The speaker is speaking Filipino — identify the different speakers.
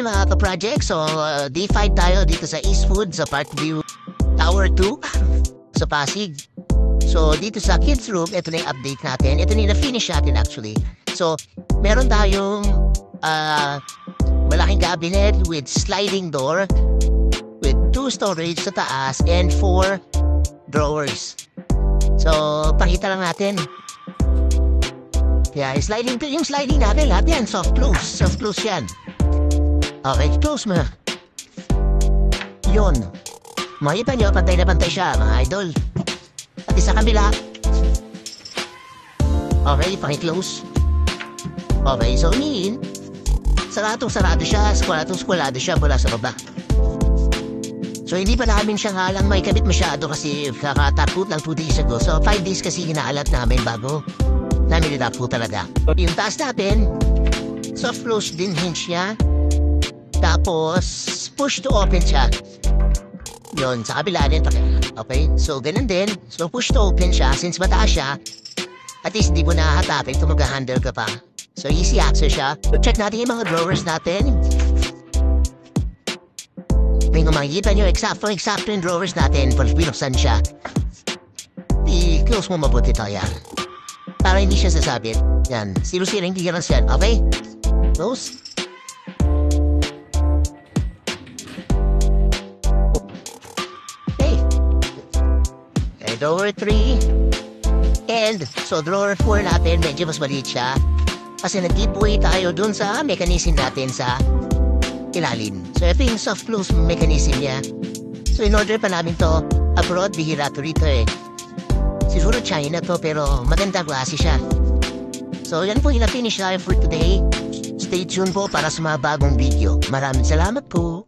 Speaker 1: mga ka-project. So, day 5 tayo dito sa Eastwood sa Parkview Tower 2 sa Pasig. So, dito sa kids room, ito na yung update natin. Ito na yung na-finish natin actually. So, meron tayong malaking cabinet with sliding door with 2 storage sa taas and 4 drawers. So, pakita lang natin. Yeah, yung sliding natin, lahat yan, soft close. Soft close yan. Okay, close mo. Yun. Makita nyo, pantay na pantay siya, mga idol. At sa kabila. Okay, paki-close. Okay, so mean, sarado siya, skwalado siya mula sa baba. So, hindi pa namin siya nga lang may kabit masyado kasi kakatapot lang 2 days ago. So, 5 days kasi inaalat namin bago namin po talaga. Yung taas natin, soft close din hinge niya. Tapos, push to open siya. Yun, sa kabila din. Okay, so ganun din. So, push to open siya. Since mataas siya, at least hindi mo nahatapin kung mag-handle ka pa. So, easy access siya. So, check natin yung mga drawers natin. May makikita nyo, eksakto yung drawers natin pag binuksan siya. I-close mo mabuti to, yan. Para hindi siya sasabit. Yan. Siru-siring clearance yan. Okay? Close. Okay. Okay, drawer 3. And, so drawer 4 natin, medyo mas maliit siya. Kasi nag-giveaway tayo dun sa mechanism natin sa ilalim. So, ito yung soft close mechanism niya. So, in-order pa namin to abroad, bihira to rito eh. Siguro China to, pero maganda klase siya. So, yan po yung na-finish tayo for today. Stay tuned po para sa mga bagong video. Maraming salamat po.